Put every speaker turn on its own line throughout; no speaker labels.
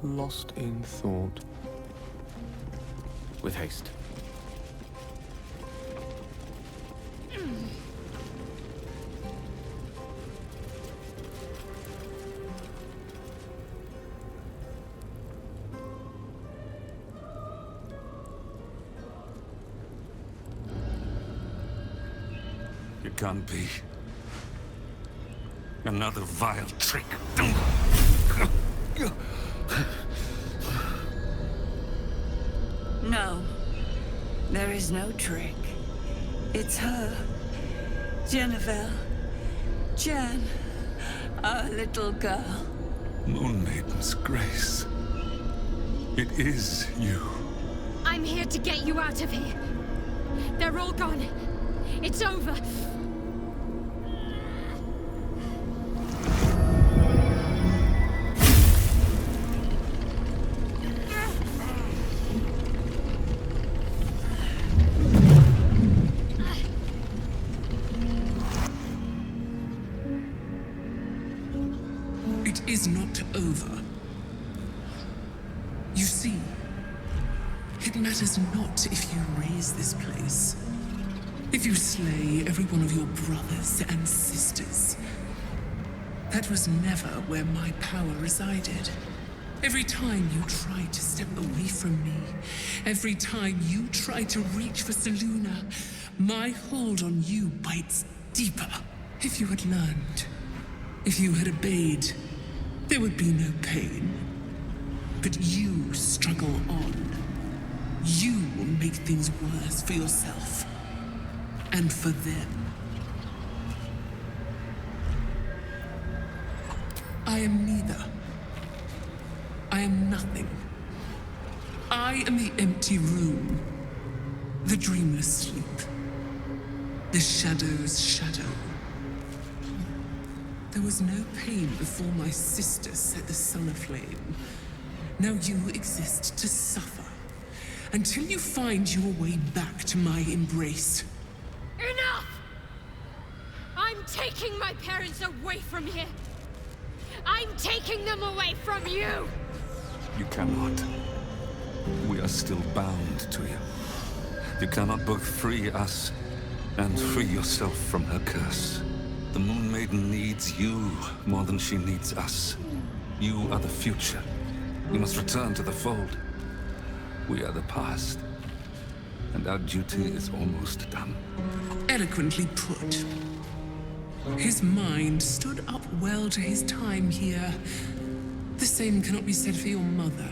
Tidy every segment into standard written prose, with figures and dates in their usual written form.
lost in thought. With haste.
It can't be. Another vile trick.
No. There is no trick. It's her. Jennifer. Jan. Our little girl.
Moon Maiden's grace. It is you.
I'm here to get you out of here. They're all gone. It's over.
It is not over. You see, it matters not if you raise this place. If you slay every one of your brothers and sisters. That was never where my power resided. Every time you tried to step away from me, every time you tried to reach for Selûne, my hold on you bites deeper. If you had learned, if you had obeyed, there would be no pain. But you struggle on. You will make things worse for yourself. And for them. I am neither. I am nothing. I am the empty room. The dreamless sleep. The shadow's shadow. There was no pain before my sister set the sun aflame. Now you exist to suffer. Until you find your way back to my embrace.
Enough! I'm taking my parents away from here. I'm taking them away from you!
You cannot. We are still bound to you. You cannot both free us and free yourself from her curse. The Moon Maiden needs you more than she needs us. You are the future. You must return to the fold. We are the past. And our duty is almost done.
Eloquently put. His mind stood up well to his time here. The same cannot be said for your mother.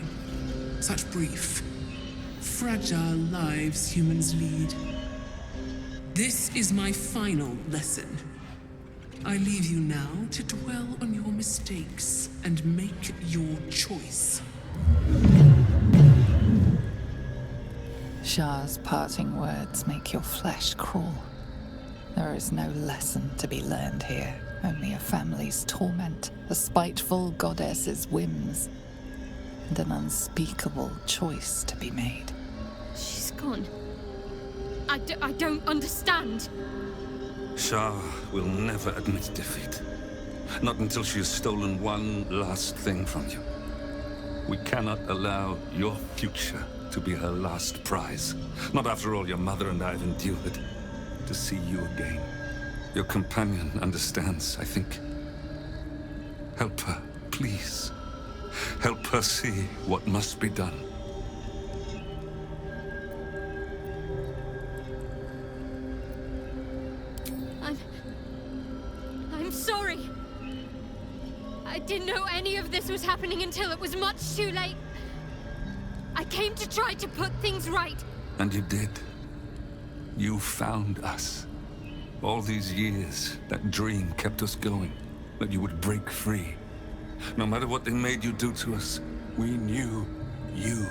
Such brief, fragile lives humans lead. This is my final lesson. I leave you now to dwell on your mistakes and make your choice.
Shah's parting words make your flesh crawl. There is no lesson to be learned here, only a family's torment, a spiteful goddess's whims, and an unspeakable choice to be made.
She's gone. I don't understand.
Shah will never admit defeat. Not until she has stolen one last thing from you. We cannot allow your future to be her last prize. Not after all your mother and I have endured. To see you again. Your companion understands, I think. Help her, please. Help her see what must be done.
I'm sorry. I didn't know any of this was happening until it was much too late. I came to try to put things right.
And you did. You found us. All these years, that dream kept us going. That you would break free. No matter what they made you do to us, we knew you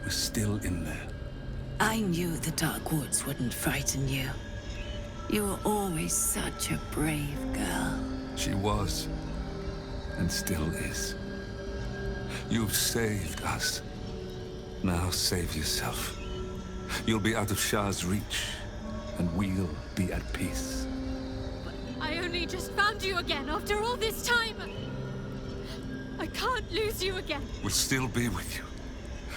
were still in there.
I knew the Dark Woods wouldn't frighten you. You were always such a brave girl.
She was, and still is. You've saved us. Now save yourself. You'll be out of Shah's reach, and we'll be at peace.
But I only just found you again after all this time. I can't lose you again.
We'll still be with you.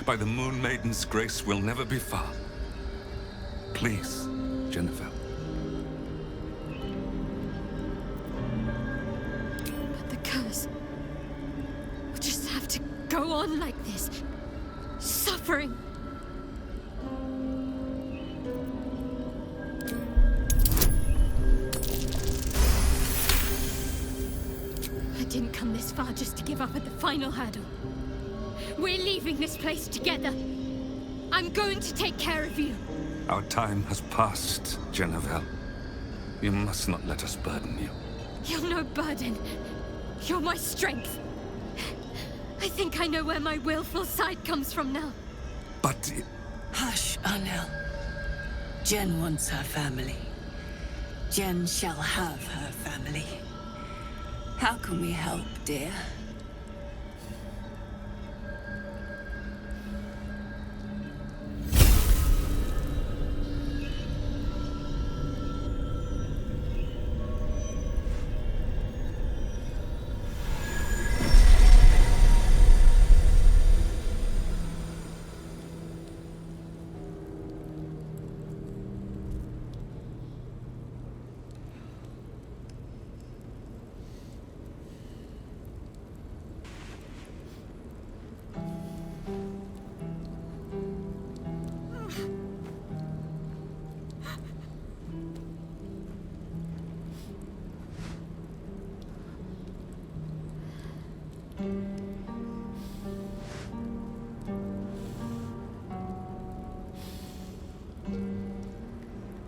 By the Moon Maiden's grace, we'll never be far. Please, Jennifer.
But the curse will just have to go on like this. Suffering. I didn't come this far just to give up at the final hurdle. We're leaving this place together. I'm going to take care of you.
Our time has passed, Jennifer. You must not let us burden you.
You're no burden. You're my strength. I think I know where my willful side comes from now.
But...
Hush, Arnel. Jen wants her family. Jen shall have her family. How can we help, dear?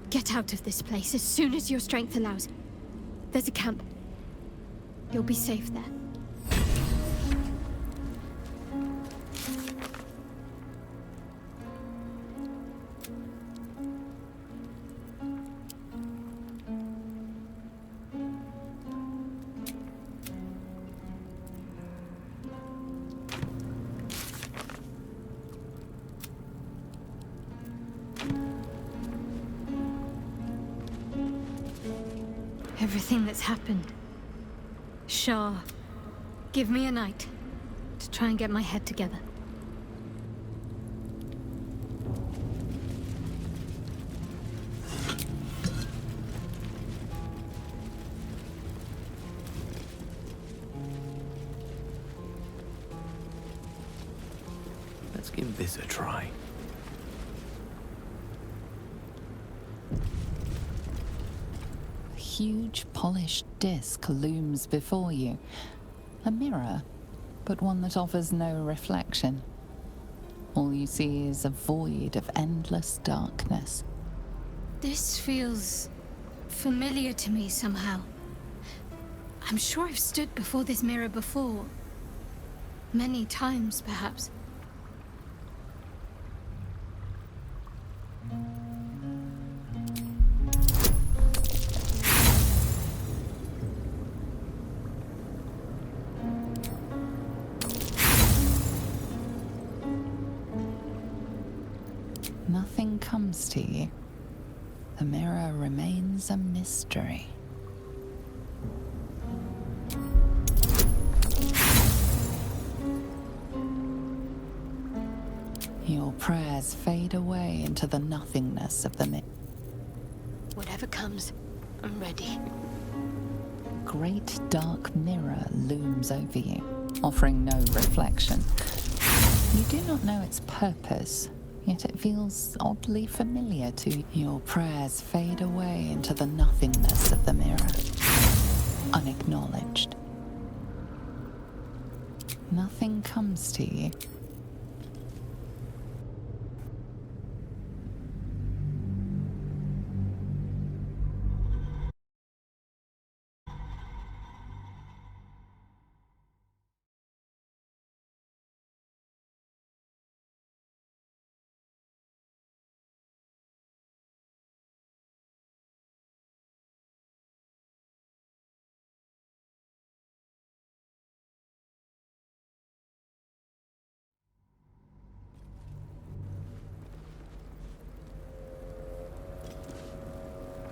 Get out of this place as soon as your strength allows. There's a camp. You'll be safe there. Everything that's happened. Shah, give me a night to try and get my head together.
Let's give this a try.
A huge polished disc looms before you. A mirror, but one that offers no reflection. All you see is a void of endless darkness.
This feels familiar to me somehow. I'm sure I've stood before this mirror before. Many times, perhaps.
Nothing comes to you. The mirror remains a mystery. Your prayers fade away into the nothingness of the mirror.
Whatever comes, I'm ready.
Great dark mirror looms over you, offering no reflection. You do not know its purpose, yet it feels oddly familiar to you. Your prayers fade away into the nothingness of the mirror, unacknowledged. Nothing comes to you.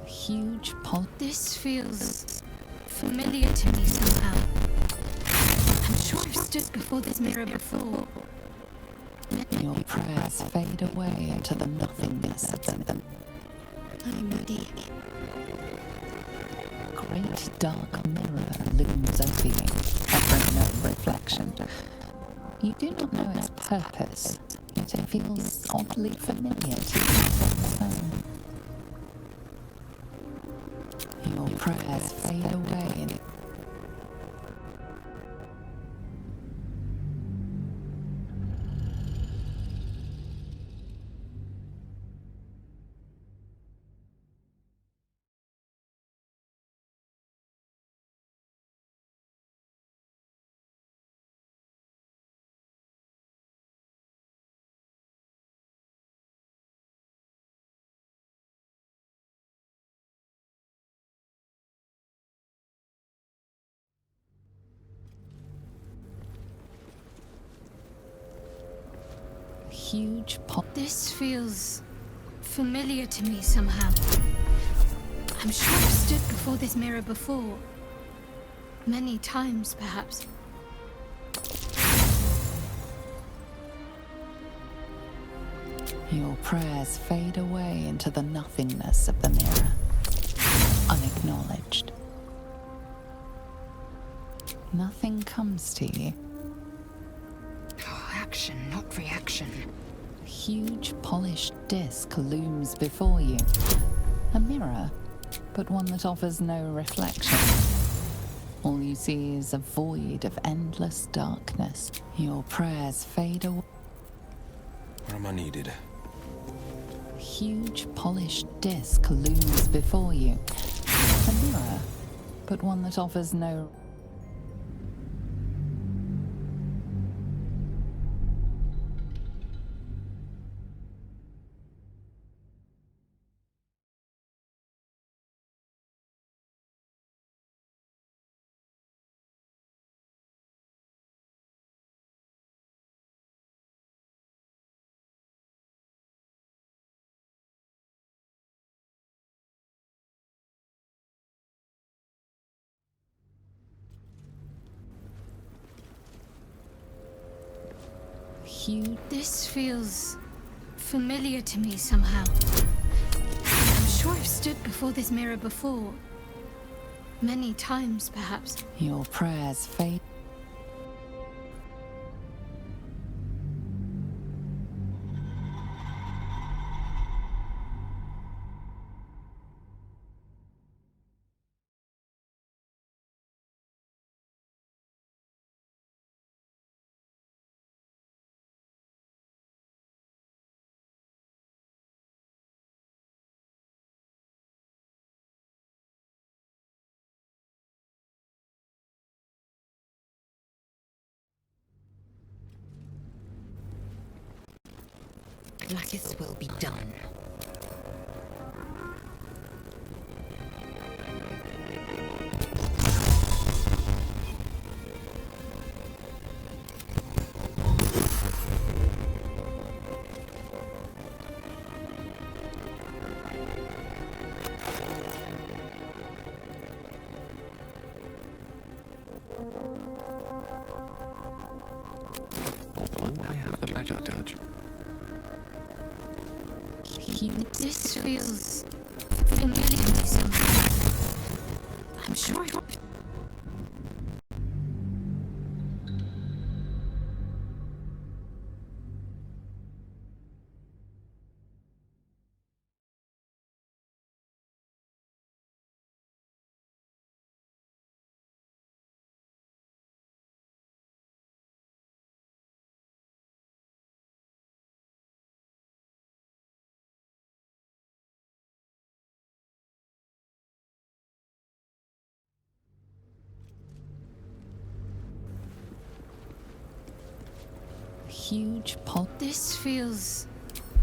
Huge
This feels familiar to me somehow. I'm sure I've stood before this mirror before.
Your prayers fade away into the nothingness of them.
I'm ready.
Great dark mirror looms over you, offering no reflection. You do not know its purpose, yet it feels oddly familiar to you. Your prayers fade away in huge
This feels familiar to me somehow. I'm sure I've stood before this mirror before. Many times, perhaps.
Your prayers fade away into the nothingness of the mirror, unacknowledged. Nothing comes to you.
Action, not reaction.
A huge polished disc looms before you. A mirror, but one that offers no reflection. All you see is a void of endless darkness. Your prayers fade away.
Where am I needed?
A huge polished disc looms before you. A mirror, but one that offers no huge.
This feels familiar to me somehow. I'm sure I've stood before this mirror before. Many times, perhaps.
Your prayers fade.
Blackest will be done.
I have the pleasure, Judge.
This feels familiar to me somehow. I'm sure
Huge pot.
this feels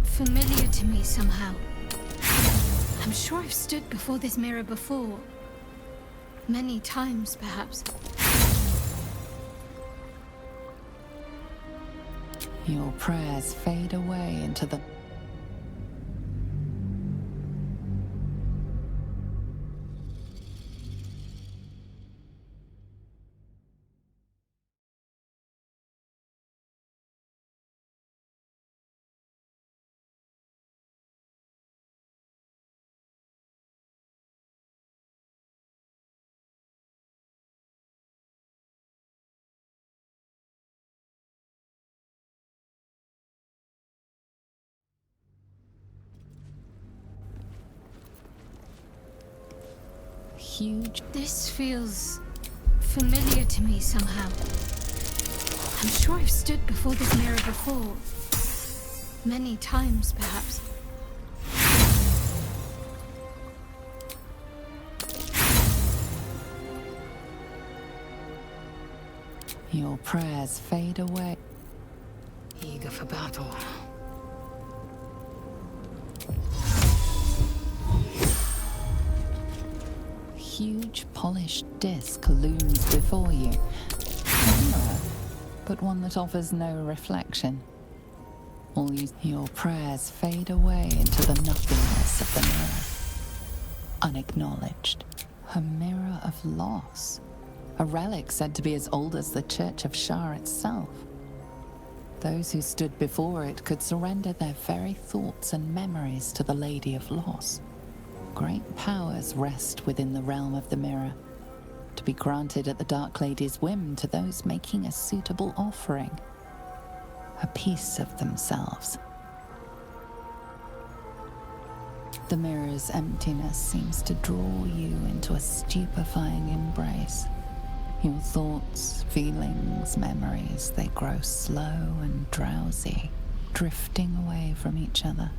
familiar to me somehow. I'm sure I've stood before this mirror before. Many times, perhaps.
Your prayers fade away into the huge...
This feels familiar to me somehow. I'm sure I've stood before this mirror before. Many times, perhaps.
Your prayers fade away.
Eager for battle.
A huge polished disc looms before you. A mirror, but one that offers no reflection. Your prayers fade away into the nothingness of the mirror. Unacknowledged. A mirror of loss. A relic said to be as old as the Church of Shar itself. Those who stood before it could surrender their very thoughts and memories to the Lady of Loss. Great powers rest within the realm of the mirror, to be granted at the Dark Lady's whim to those making a suitable offering. A piece of themselves. The mirror's emptiness seems to draw you into a stupefying embrace. Your thoughts, feelings, memories, they grow slow and drowsy, drifting away from each other.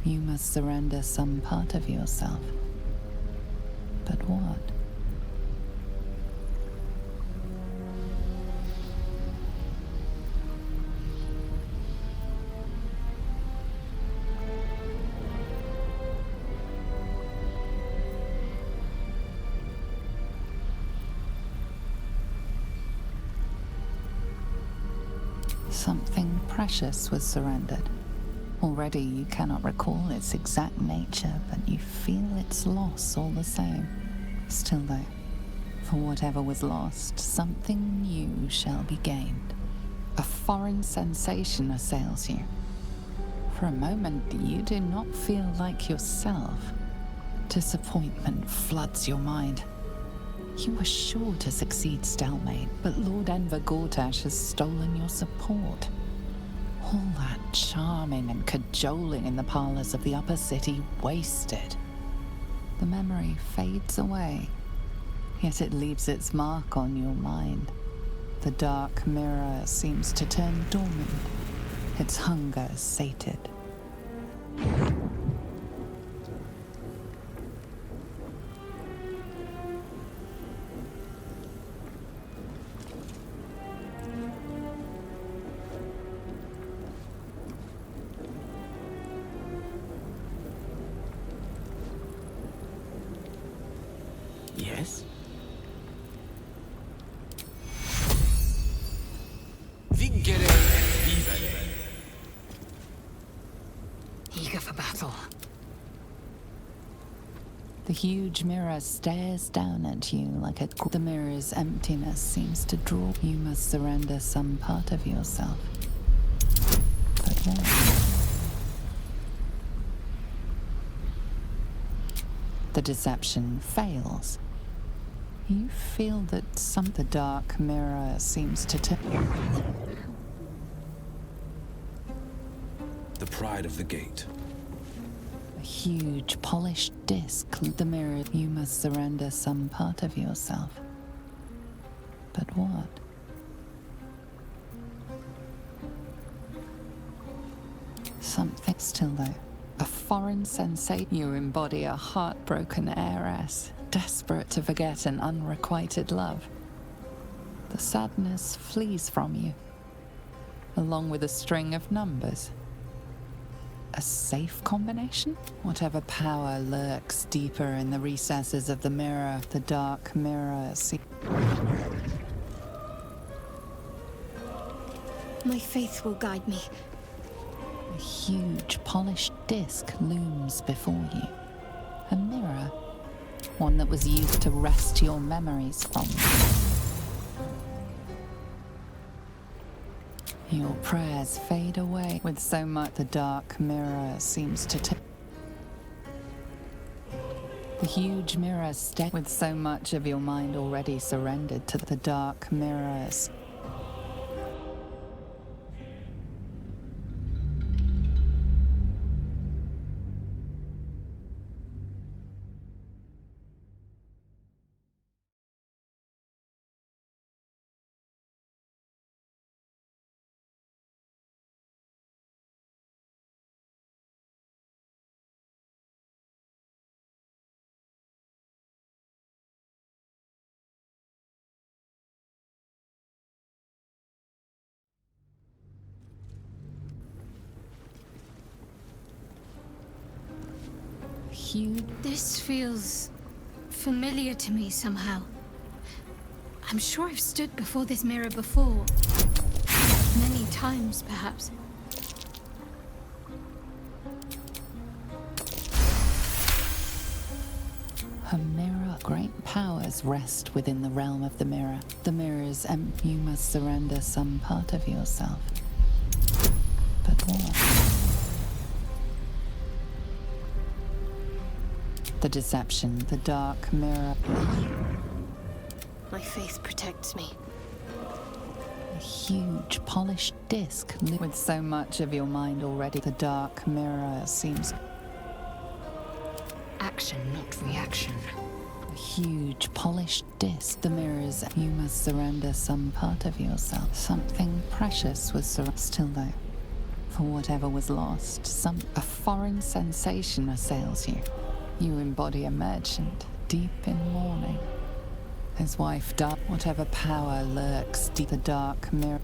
You must surrender some part of yourself. But what? Something precious was surrendered. Already you cannot recall its exact nature, but you feel its loss all the same. Still though, for whatever was lost, something new shall be gained. A foreign sensation assails you. For a moment, you do not feel like yourself. Disappointment floods your mind. You were sure to succeed, Stalmaid, but Lord Enver Gortash has stolen your support. All that charming and cajoling in the parlors of the upper city wasted. The memory fades away, yet it leaves its mark on your mind. The dark mirror seems to turn dormant, its hunger sated.
Yes?
Eager for battle.
The huge mirror stares down at you like the mirror's emptiness seems to draw. You must surrender some part of yourself. But what? The deception fails. You feel that the dark mirror seems to
The pride of the gate.
a huge polished disc. The mirror, you must surrender some part of yourself. But what? Something still though. A foreign sensation. You embody a heartbroken heiress, desperate to forget an unrequited love. The sadness flees from you, along with a string of numbers. A safe combination? Whatever power lurks deeper in the recesses of the mirror, the dark mirror.
My faith will guide me.
A huge polished disc looms before you. A mirror. One that was used to wrest your memories from you. Your prayers fade away with so much the dark mirror seems to take. The huge mirror with so much of your mind already surrendered to the dark mirrors. huge.
This feels familiar to me somehow. I'm sure I've stood before this mirror before. Many times, perhaps.
A mirror. Great powers rest within the realm of the mirror. The mirror's empty. You must surrender some part of yourself. But what? The deception, the dark mirror.
My faith protects me.
A huge polished disc with so much of your mind already. The dark mirror seems
Action, not reaction.
a huge polished disc. The mirrors. You must surrender some part of yourself. Something precious was still though. For whatever was lost, a foreign sensation assails you. You embody a merchant, deep in mourning. His wife died. Whatever power lurks deep. The dark mirror.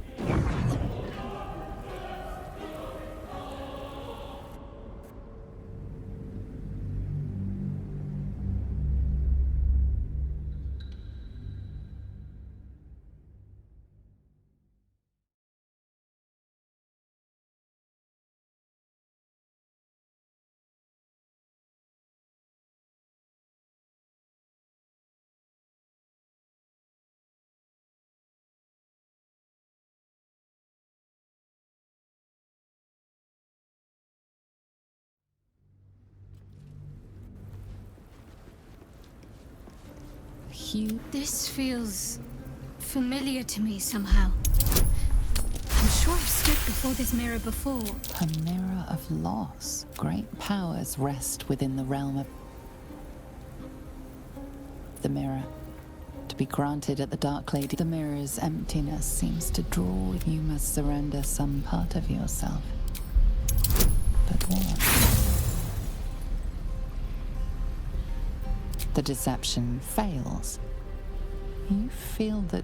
This feels familiar to me somehow. I'm sure I've stood before this mirror before.
A mirror of loss. Great powers rest within the realm of the mirror. To be granted at the Dark Lady, the mirror's emptiness seems to draw. You must surrender some part of yourself. But what? The deception fails. You feel that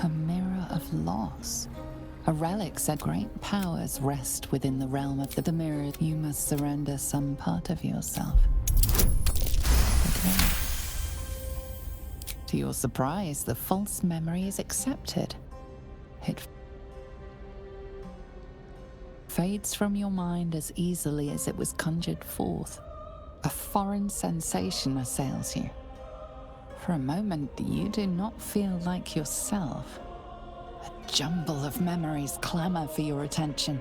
a mirror of loss. A relic said great powers rest within the realm of the mirror. You must surrender some part of yourself. But what? To your surprise, the false memory is accepted. It fades from your mind as easily as it was conjured forth. A foreign sensation assails you. For a moment, you do not feel like yourself. A jumble of memories clamor for your attention.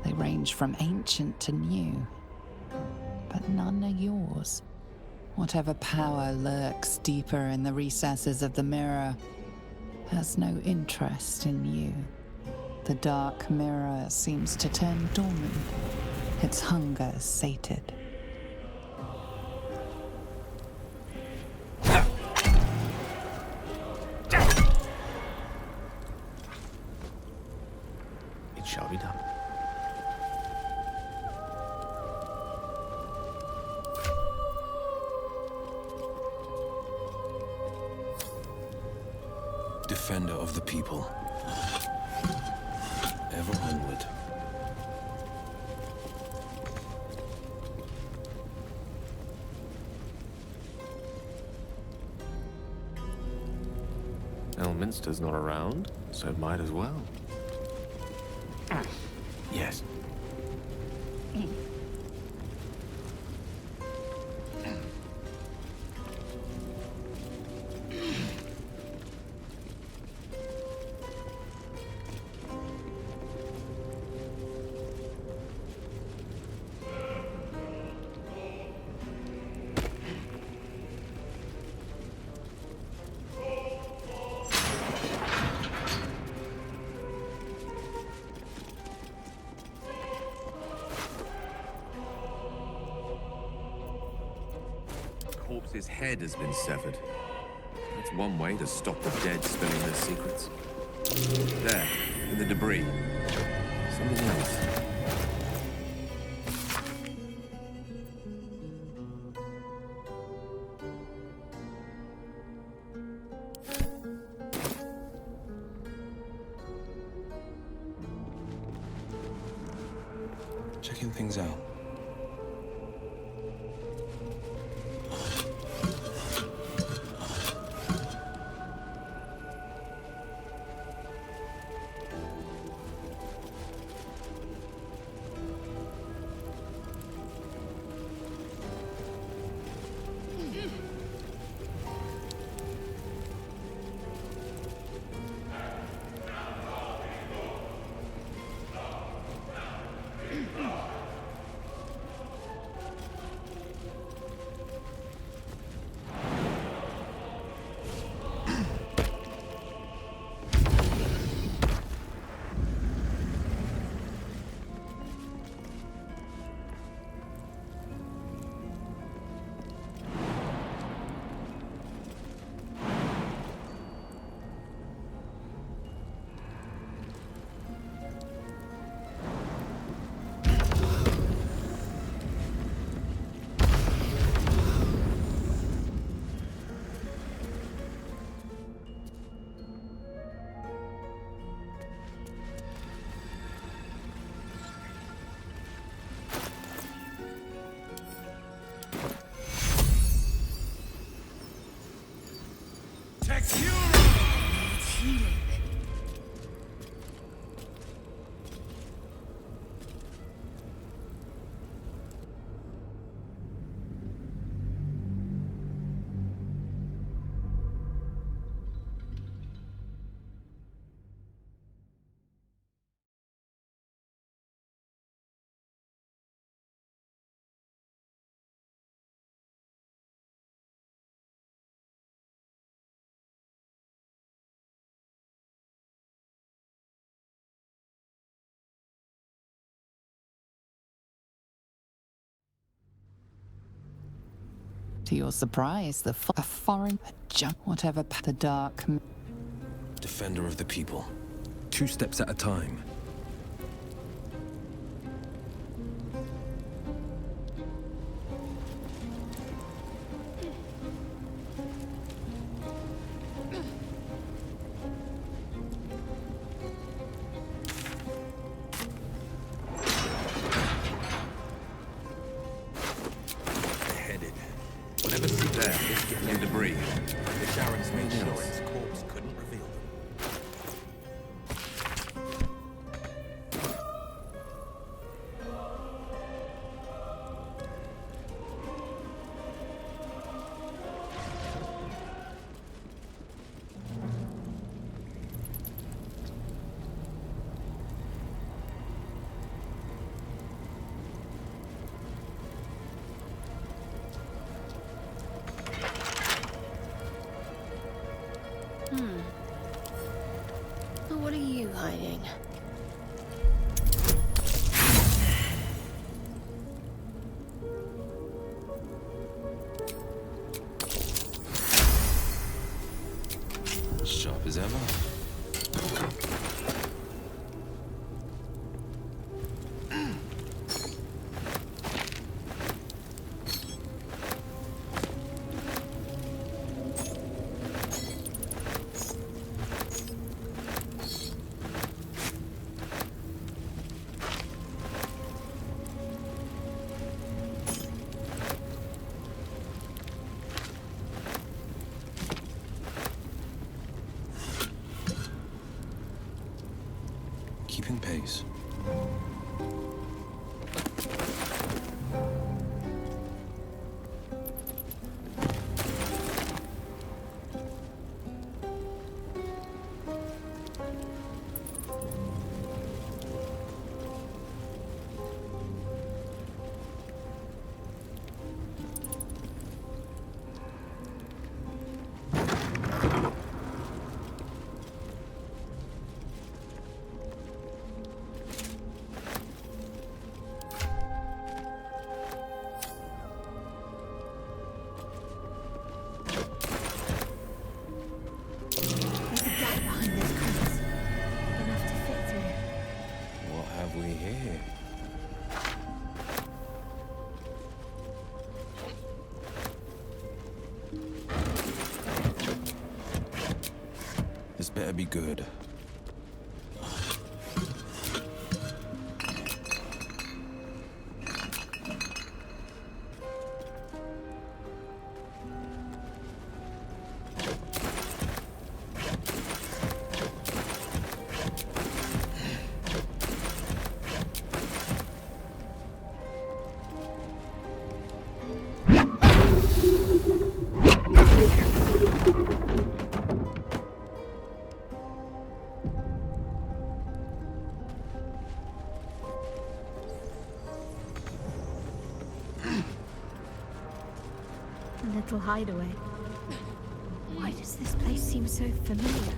They range from ancient to new, but none are yours. Whatever power lurks deeper in the recesses of the mirror has no interest in you. The dark mirror seems to turn dormant, its hunger sated.
It shall be done. Defender of the people. Ever onward. Elminster's not around, so might as well. Yes. corpse's head has been severed. That's one way to stop the dead spilling their secrets. There, in the debris. Something else.
Checking things out.
To your surprise, a foreign junk, whatever the dark.
Defender of the people. 2 steps at a time.
What are you hiding?
Sharp as ever. Keeping pace. Better be good.
A little hideaway. Why does this place seem so familiar?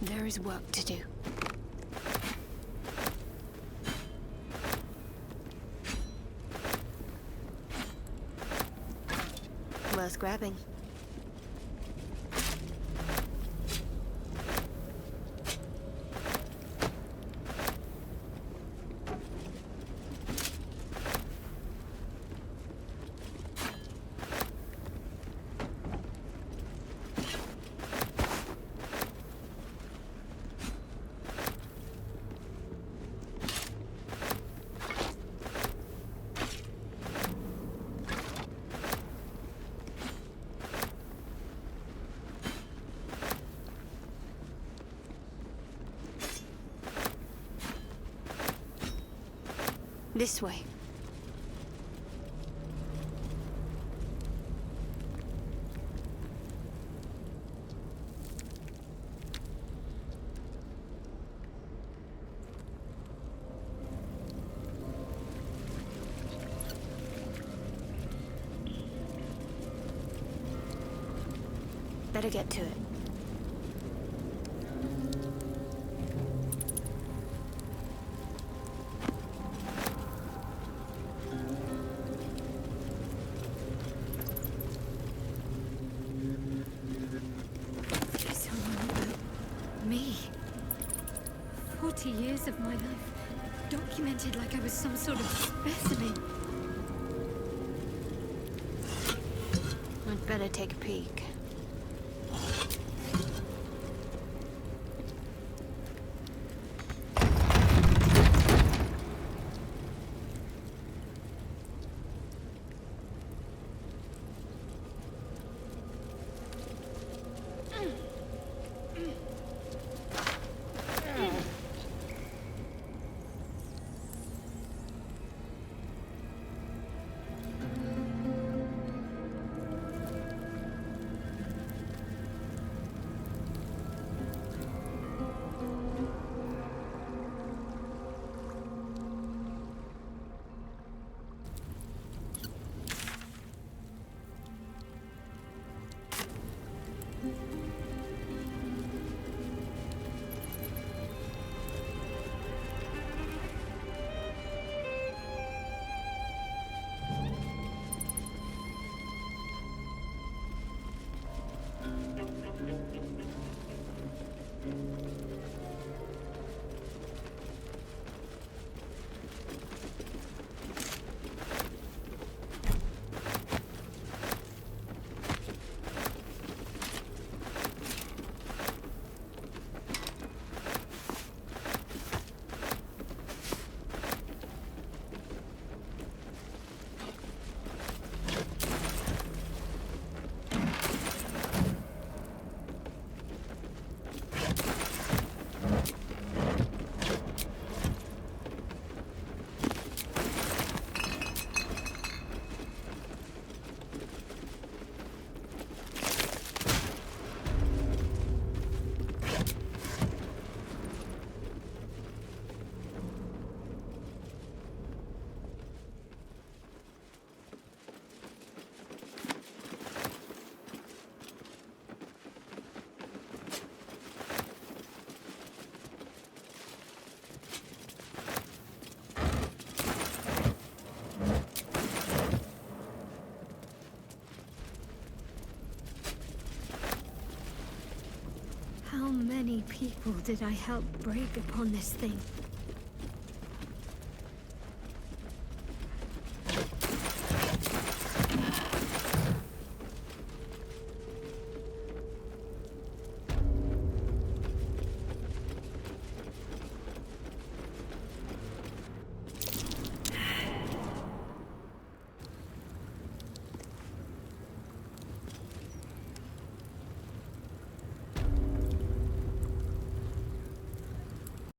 There is work to do. Worth grabbing. This way. Better get to it.
Me. 40 years of my life, documented like I was some sort of specimen.
I'd better take a peek.
How many people did I help break upon this thing?